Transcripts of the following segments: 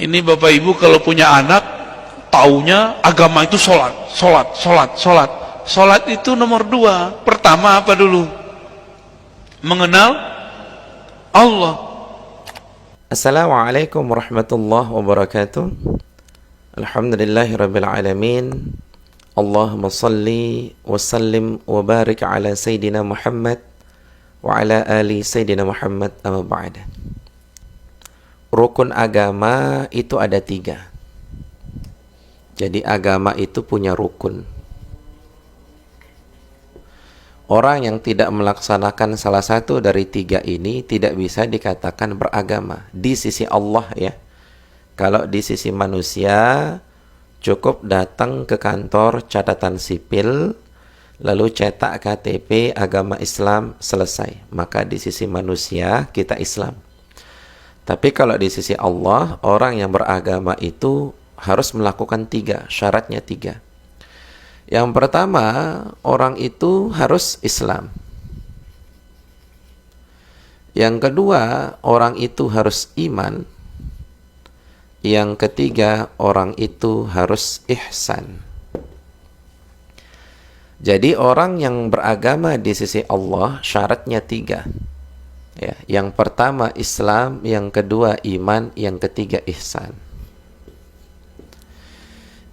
Ini Bapak Ibu kalau punya anak, taunya agama itu sholat, sholat, sholat, sholat. Sholat itu nomor 2. Pertama apa dulu? Mengenal Allah. Assalamualaikum warahmatullahi wabarakatuh. Alhamdulillahirabbil alamin. Allahumma salli wa sallim wa barik ala sayyidina Muhammad wa ala ali sayyidina Muhammad, amma ba'da. Rukun agama itu ada 3. Jadi agama itu punya rukun. Orang yang tidak melaksanakan salah satu dari 3 ini tidak bisa dikatakan beragama di sisi Allah ya. Kalau di sisi manusia, cukup datang ke kantor catatan sipil, lalu cetak KTP agama Islam, selesai. Maka di sisi manusia kita Islam. Tapi kalau di sisi Allah, orang yang beragama itu harus melakukan 3, syaratnya 3. Yang pertama, orang itu harus Islam. Yang kedua, orang itu harus iman. Yang ketiga, orang itu harus ihsan. Jadi orang yang beragama di sisi Allah syaratnya 3. Ya, yang pertama Islam, yang kedua iman, yang ketiga ihsan.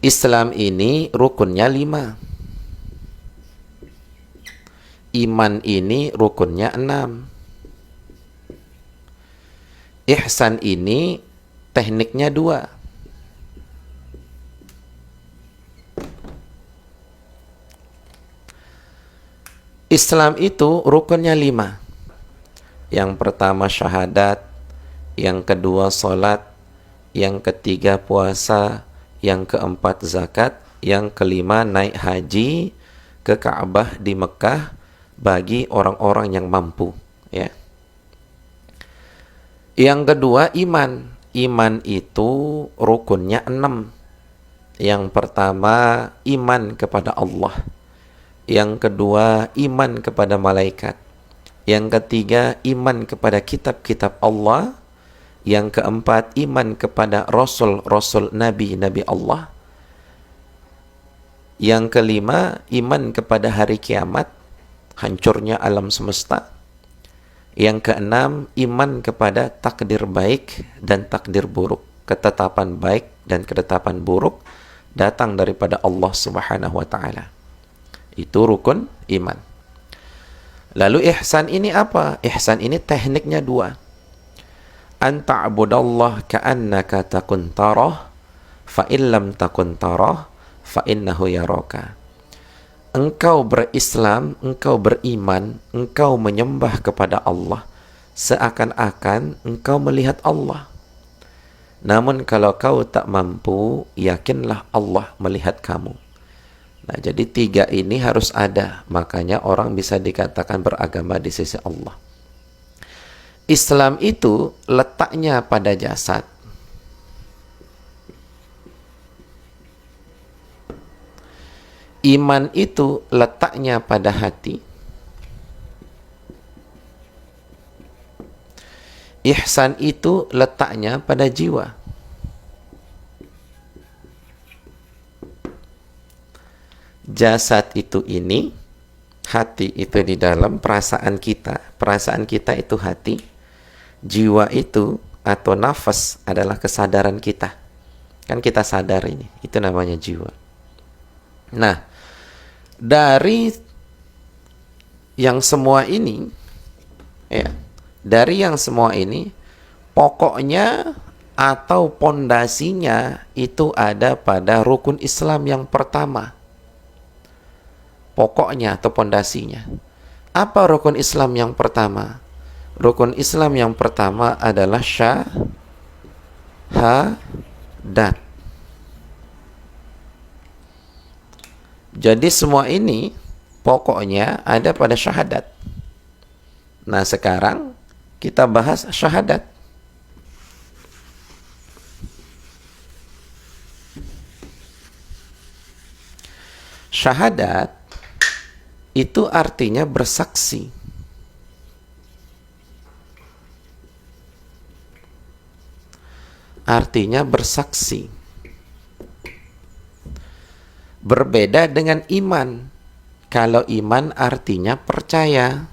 Islam ini rukunnya 5. Iman ini rukunnya 6. Ihsan ini tekniknya 2. Islam itu rukunnya 5. Yang pertama syahadat, yang kedua salat, yang ketiga puasa, yang keempat zakat, yang kelima naik haji ke Ka'bah di Mekah bagi orang-orang yang mampu ya. Yang kedua iman. Iman itu rukunnya 6. Yang pertama iman kepada Allah. Yang kedua iman kepada malaikat. Yang ketiga iman kepada kitab-kitab Allah. Yang keempat iman kepada rasul-rasul nabi-nabi Allah. Yang kelima iman kepada hari kiamat, hancurnya alam semesta. Yang keenam iman kepada takdir baik dan takdir buruk, ketetapan baik dan ketetapan buruk datang daripada Allah Subhanahu wa taala. Itu rukun iman. Lalu ihsan ini apa? Ihsan ini tekniknya 2. Anta'budallah ka'annaka takun tarah, fa illam takun tarah, fa innahu yaraka. Engkau berislam, engkau beriman, engkau menyembah kepada Allah seakan-akan engkau melihat Allah. Namun kalau kau tak mampu, yakinlah Allah melihat kamu. Nah, jadi 3 ini harus ada. Makanya orang bisa dikatakan beragama di sisi Allah. Islam itu letaknya pada jasad. Iman itu letaknya pada hati. Ihsan itu letaknya pada jiwa. Jasad itu ini, hati itu di dalam, perasaan kita itu hati, jiwa itu atau nafas adalah kesadaran kita. Kan kita sadar ini, itu namanya jiwa. Nah, dari yang semua ini, ya, dari yang semua ini, pokoknya atau pondasinya itu ada pada rukun Islam yang pertama. Pokoknya atau pondasinya. Apa rukun Islam yang pertama? Rukun Islam yang pertama adalah syahadat. Jadi semua ini pokoknya ada pada syahadat. Nah, sekarang kita bahas syahadat. Syahadat itu artinya bersaksi. artinya bersaksi. Berbeda dengan iman. Kalau iman artinya percaya.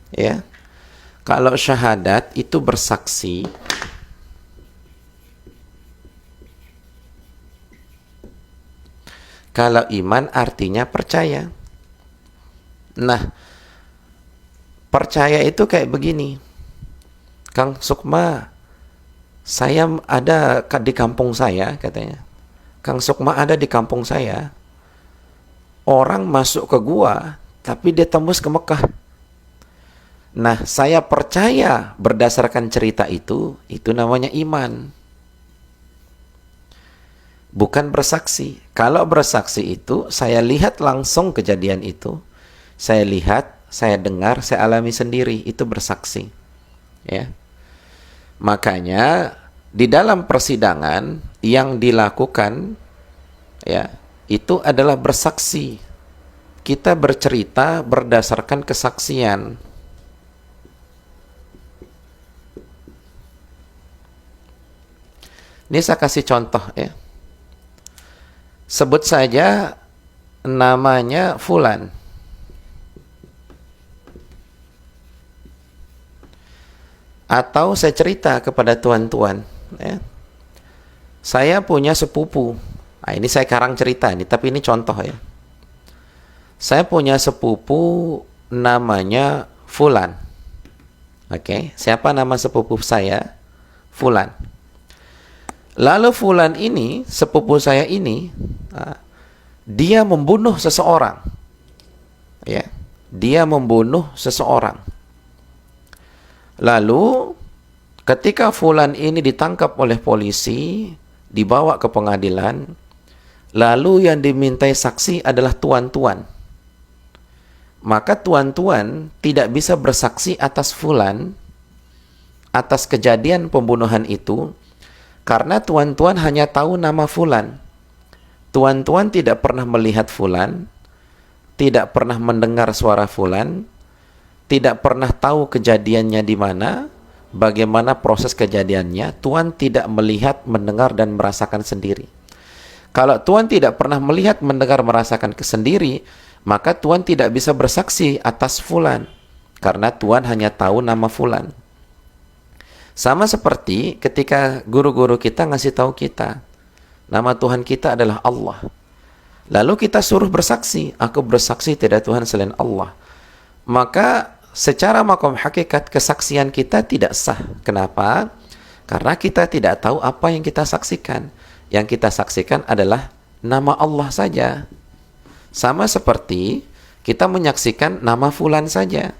Ya. Kalau syahadat itu bersaksi. Kalau iman artinya percaya. Nah, percaya itu kayak begini. Kang Sukma, saya ada di kampung saya, katanya. Kang Sukma ada di kampung saya. Orang masuk ke gua, tapi dia tembus ke Mekah. Nah, saya percaya berdasarkan cerita itu namanya iman. Bukan bersaksi. Kalau bersaksi itu, saya lihat langsung kejadian itu. Saya lihat, saya dengar, saya alami sendiri. Itu bersaksi. Ya. Makanya di dalam persidangan yang dilakukan ya, itu adalah bersaksi. Kita bercerita berdasarkan kesaksian. Ini saya kasih contoh ya. Sebut saja namanya Fulan. Atau saya cerita kepada tuan-tuan, ya. Saya punya sepupu. Nah, ini saya karang cerita nih, tapi ini contoh ya. Saya punya sepupu namanya Fulan. Oke, siapa nama sepupu saya? Fulan. Lalu Fulan ini, sepupu saya ini, dia membunuh seseorang. Ya, dia membunuh seseorang. Lalu ketika Fulan ini ditangkap oleh polisi, dibawa ke pengadilan, lalu yang dimintai saksi adalah tuan-tuan. Maka tuan-tuan tidak bisa bersaksi atas Fulan, atas kejadian pembunuhan itu, karena tuan-tuan hanya tahu nama Fulan. Tuan-tuan tidak pernah melihat Fulan, tidak pernah mendengar suara Fulan, tidak pernah tahu kejadiannya di mana, bagaimana proses kejadiannya. Tuan tidak melihat, mendengar, dan merasakan sendiri. Kalau Tuan tidak pernah melihat, mendengar, merasakan sendiri, maka Tuan tidak bisa bersaksi atas Fulan, karena Tuan hanya tahu nama Fulan. Sama seperti ketika guru-guru kita ngasih tahu kita, nama Tuhan kita adalah Allah. Lalu kita suruh bersaksi, aku bersaksi tidak Tuhan selain Allah. Maka secara makom hakikat kesaksian kita tidak sah. Kenapa? Karena kita tidak tahu apa yang kita saksikan. Yang kita saksikan adalah nama Allah saja. Sama seperti kita menyaksikan nama Fulan saja.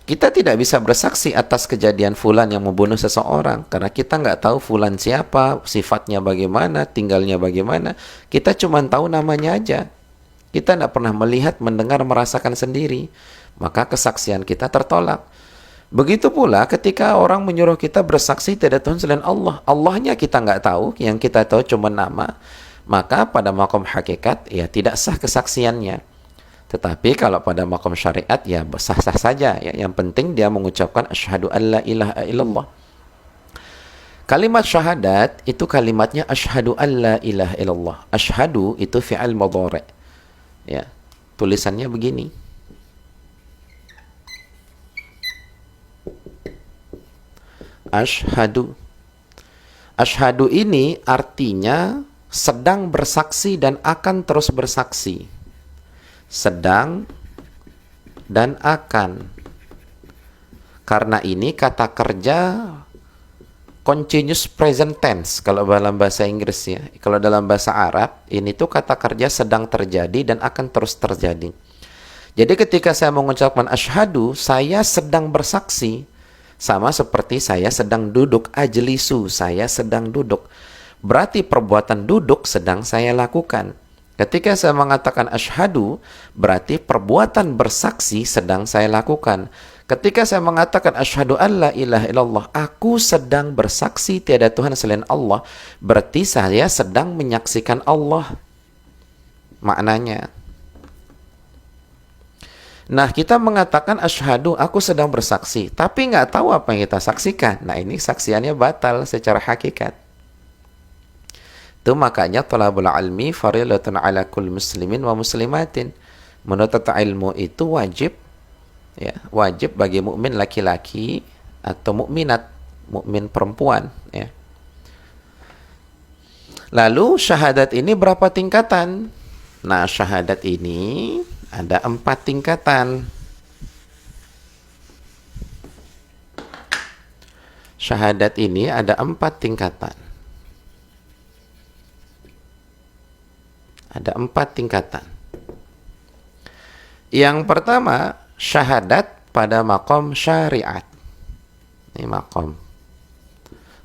Kita tidak bisa bersaksi atas kejadian Fulan yang membunuh seseorang, karena kita nggak tahu Fulan siapa, sifatnya bagaimana, tinggalnya bagaimana. Kita cuma tahu namanya aja. Kita tidak pernah melihat, mendengar, merasakan sendiri. Maka kesaksian kita tertolak. Begitu pula ketika orang menyuruh kita bersaksi tidak Tuhan selain Allah. Allahnya kita nggak tahu, yang kita tahu cuma nama. Maka pada makom hakikat, ya tidak sah kesaksiannya. Tetapi kalau pada makom syariat, ya sah-sah saja. Ya. Yang penting dia mengucapkan asyhadu an la ilaha illallah. Kalimat syahadat itu kalimatnya asyhadu an la ilaha illallah. Asyhadu itu fi'al mudhari'. Ya, tulisannya begini. Asyhadu. Asyhadu ini artinya sedang bersaksi dan akan terus bersaksi. Sedang dan akan. Karena ini kata kerja continuous present tense kalau dalam bahasa Inggris ya. Kalau dalam bahasa Arab, ini tuh kata kerja sedang terjadi dan akan terus terjadi. Jadi ketika saya mengucapkan asyhadu, saya sedang bersaksi. Sama seperti saya sedang duduk, ajlisu, saya sedang duduk. Berarti perbuatan duduk sedang saya lakukan. Ketika saya mengatakan asyhadu, berarti perbuatan bersaksi sedang saya lakukan. Ketika saya mengatakan asyhadu an la ilaha illallah, aku sedang bersaksi tiada Tuhan selain Allah, berarti saya sedang menyaksikan Allah. Maknanya. Nah, kita mengatakan asyhadu, aku sedang bersaksi, tapi nggak tahu apa yang kita saksikan. Nah, ini saksiannya batal secara hakikat. Itu makanya thalabul ilmi fardhatun ala kulli muslimin wa muslimatin. Menuntut ilmu itu wajib, ya, wajib bagi mukmin laki-laki atau mukminat, mukmin perempuan, ya. Lalu syahadat ini berapa tingkatan? Nah, syahadat ini ada 4 tingkatan. Syahadat ini ada 4 tingkatan. Ada 4 tingkatan. Yang pertama, syahadat pada makom syariat. Ini makom.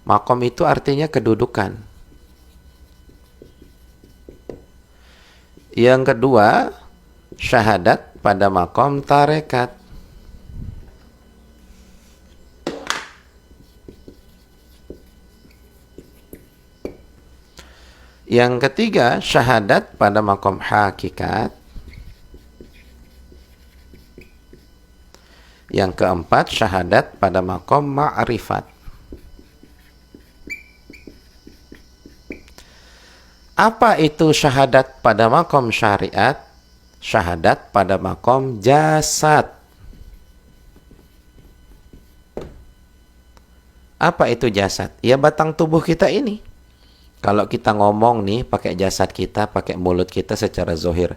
Makom itu artinya kedudukan. Yang kedua, syahadat pada makom tarekat. Yang ketiga, syahadat pada makom hakikat. Yang keempat, syahadat pada makom ma'rifat. Apa itu syahadat pada makom syariat? Syahadat pada makom jasad. Apa itu jasad? Ya, batang tubuh kita ini. Kalau kita ngomong nih pakai jasad kita, pakai mulut kita secara zahir,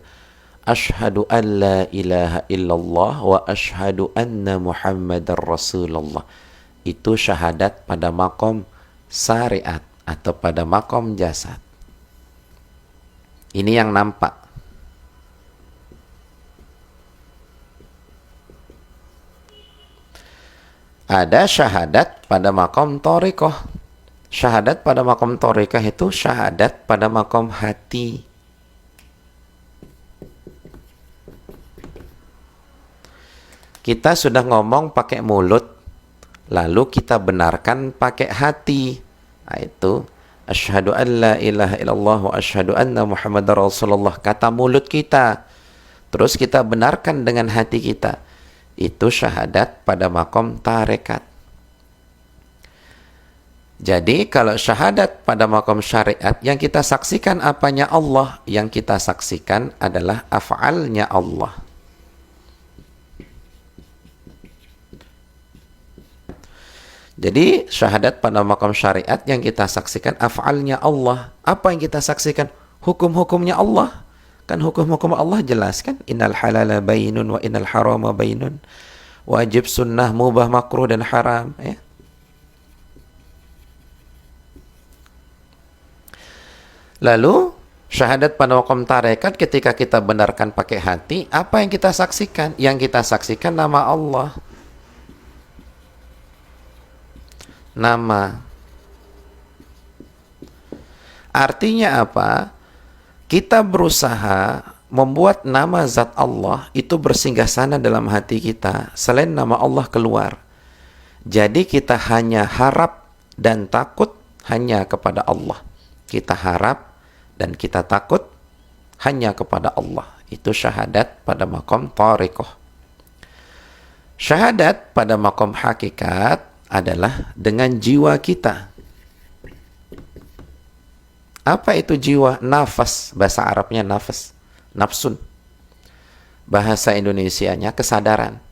asyhadu an la ilaha illallah wa asyhadu anna muhammadar rasulullah. Itu syahadat pada makom syariat atau pada makom jasad. Ini yang nampak. Ada syahadat pada makom thariqah. Syahadat pada makom thariqah itu syahadat pada makom hati. Kita sudah ngomong pakai mulut, lalu kita benarkan pakai hati. Nah, itu asyhadu an la ilaha illallah wa asyhadu anna muhammadar rasulullah, kata mulut kita. Terus kita benarkan dengan hati kita. Itu syahadat pada makom tarekat. Jadi kalau syahadat pada makom syariat, yang kita saksikan apanya Allah, yang kita saksikan adalah af'alnya Allah. Jadi syahadat pada makom syariat yang kita saksikan af'alnya Allah. Apa yang kita saksikan? Hukum-hukumnya Allah. Kan hukum-hukum Allah jelas kan? Innal halala bainun wa innal harama bainun. Wajib, sunnah, mubah, makruh, dan haram. Ya. Lalu syahadat pada makom tarekat ketika kita benarkan pakai hati, apa yang kita saksikan? Yang kita saksikan nama Allah. Nama. Artinya apa? Kita berusaha membuat nama zat Allah itu bersinggasana dalam hati kita, selain nama Allah keluar. Jadi kita hanya harap dan takut hanya kepada Allah. Kita harap dan kita takut hanya kepada Allah. Itu syahadat pada makom thariqah. Syahadat pada makom hakikat adalah dengan jiwa kita. Apa itu jiwa? Nafas, bahasa Arabnya nafas, nafsun. Bahasa Indonesianya kesadaran.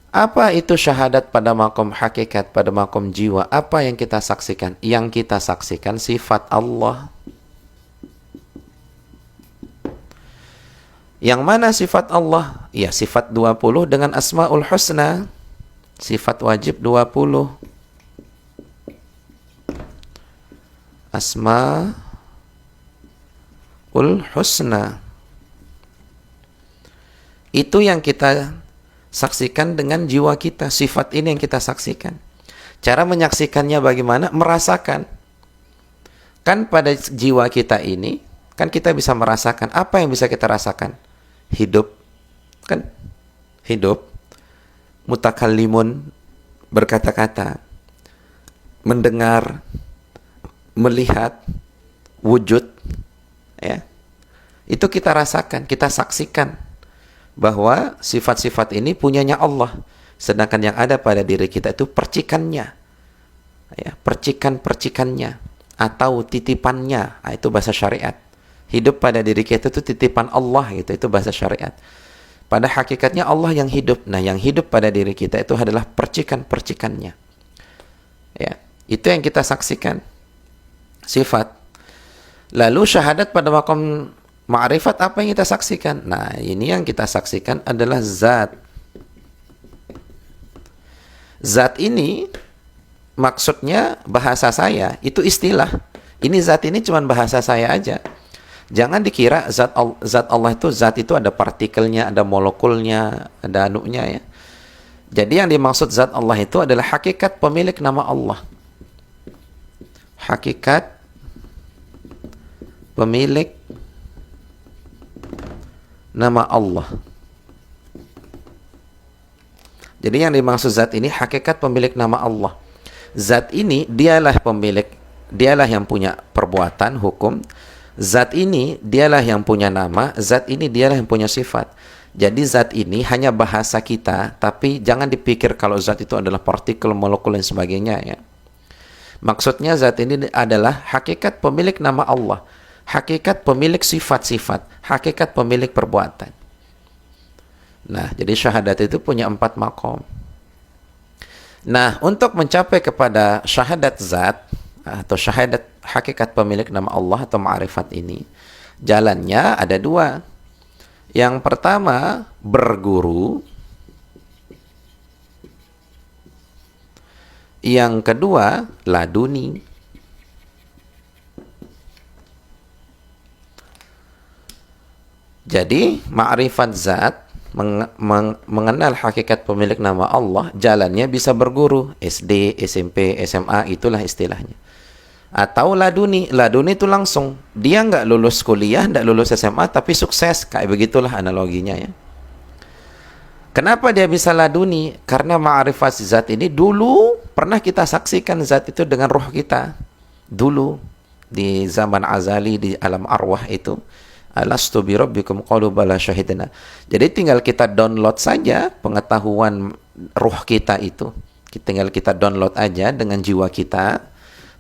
Apa itu syahadat pada makom hakikat, pada makom jiwa? Apa yang kita saksikan? Yang kita saksikan sifat Allah. Yang mana sifat Allah? Ya, sifat 20 dengan Asmaul Husna. Sifat wajib 20. Asmaul Husna. Itu yang kita saksikan dengan jiwa kita. Sifat ini yang kita saksikan. Cara menyaksikannya bagaimana? Merasakan. Kan pada jiwa kita ini, kan kita bisa merasakan. Apa yang bisa kita rasakan? Hidup. Kan? Hidup. Mutakallimun, berkata-kata. Mendengar. Melihat. Wujud. Ya. Itu kita rasakan, kita saksikan. bahwa sifat-sifat ini punyanya Allah, sedangkan yang ada pada diri kita itu percikannya, ya, percikan-percikannya atau titipannya. Nah, itu bahasa syariat. Hidup pada diri kita itu titipan Allah, gitu, itu bahasa syariat. Pada hakikatnya Allah yang hidup. Nah, yang hidup pada diri kita itu adalah percikan-percikannya. Ya, itu yang kita saksikan, sifat. Lalu syahadat pada maqam ma'rifat, apa yang kita saksikan? Nah, ini yang kita saksikan adalah zat. Zat ini maksudnya bahasa saya, itu istilah. Ini zat ini cuma bahasa saya aja. Jangan dikira zat Allah itu, zat itu ada partikelnya, ada molekulnya, ada anunya, ya. Jadi yang dimaksud zat Allah itu adalah hakikat pemilik nama Allah. Hakikat pemilik nama Allah. Jadi yang dimaksud zat ini hakikat pemilik nama Allah. Zat ini dialah pemilik, dialah yang punya perbuatan, hukum. Zat ini dialah yang punya nama, zat ini dialah yang punya sifat. Jadi zat ini hanya bahasa kita, tapi jangan dipikir kalau zat itu adalah partikel, molekul dan sebagainya, ya. Maksudnya zat ini adalah hakikat pemilik nama Allah, hakikat pemilik sifat-sifat, hakikat pemilik perbuatan. Nah, jadi syahadat itu punya 4 maqam. Nah, untuk mencapai kepada syahadat zat atau syahadat hakikat pemilik nama Allah atau ma'rifat ini, jalannya ada 2. Yang pertama, berguru. Yang kedua, laduni. Jadi, ma'rifat zat, mengenal hakikat pemilik nama Allah, jalannya bisa berguru. SD, SMP, SMA, itulah istilahnya. Atau laduni. Laduni itu langsung. Dia nggak lulus kuliah, nggak lulus SMA, tapi sukses. Kayak begitulah analoginya, ya. Kenapa dia bisa laduni? Karena ma'rifat zat ini dulu pernah kita saksikan zat itu dengan roh kita. Dulu, di zaman azali, di alam arwah itu. Alastu bi rabbikum qalu bala syahidna. Jadi tinggal kita download saja pengetahuan ruh kita itu. Tinggal kita download aja dengan jiwa kita,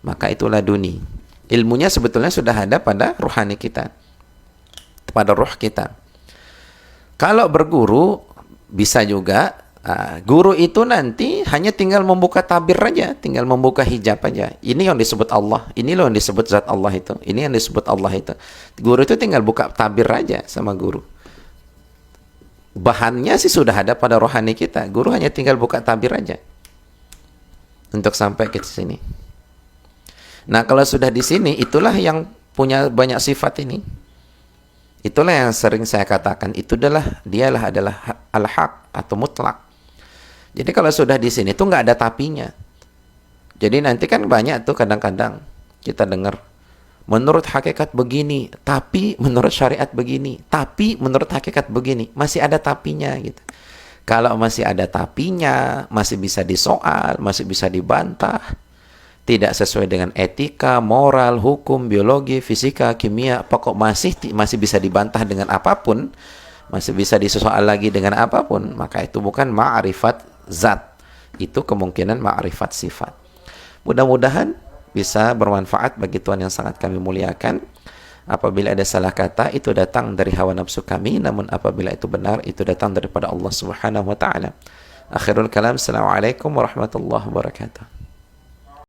maka itu laduni. Ilmunya sebetulnya sudah ada pada ruhani kita, pada ruh kita. Kalau berguru bisa juga, guru itu nanti hanya tinggal membuka tabir aja, tinggal membuka hijab aja. Ini yang disebut Allah, ini loh yang disebut zat Allah itu, ini yang disebut Allah itu. Guru itu tinggal buka tabir aja sama guru. Bahannya sih sudah ada pada rohani kita, guru hanya tinggal buka tabir aja untuk sampai ke sini. Nah, kalau sudah di sini, itulah yang punya banyak sifat ini. Itulah yang sering saya katakan, itu dialah adalah al-haq atau mutlak. Jadi kalau sudah di sini tuh nggak ada tapinya. Jadi nanti kan banyak tuh kadang-kadang kita dengar, menurut hakikat begini, tapi menurut syariat begini, tapi menurut hakikat begini, masih ada tapinya gitu. Kalau masih ada tapinya, masih bisa disoal, masih bisa dibantah, tidak sesuai dengan etika, moral, hukum, biologi, fisika, kimia, pokok masih bisa dibantah dengan apapun, masih bisa disoal lagi dengan apapun, maka itu bukan ma'rifat zat, itu kemungkinan ma'rifat sifat. Mudah-mudahan bisa bermanfaat bagi Tuhan yang sangat kami muliakan. Apabila ada salah kata, itu datang dari hawa nafsu kami, namun apabila itu benar, itu datang daripada Allah Subhanahu wa taala. Akhirul kalam, assalamualaikum warahmatullahi wabarakatuh.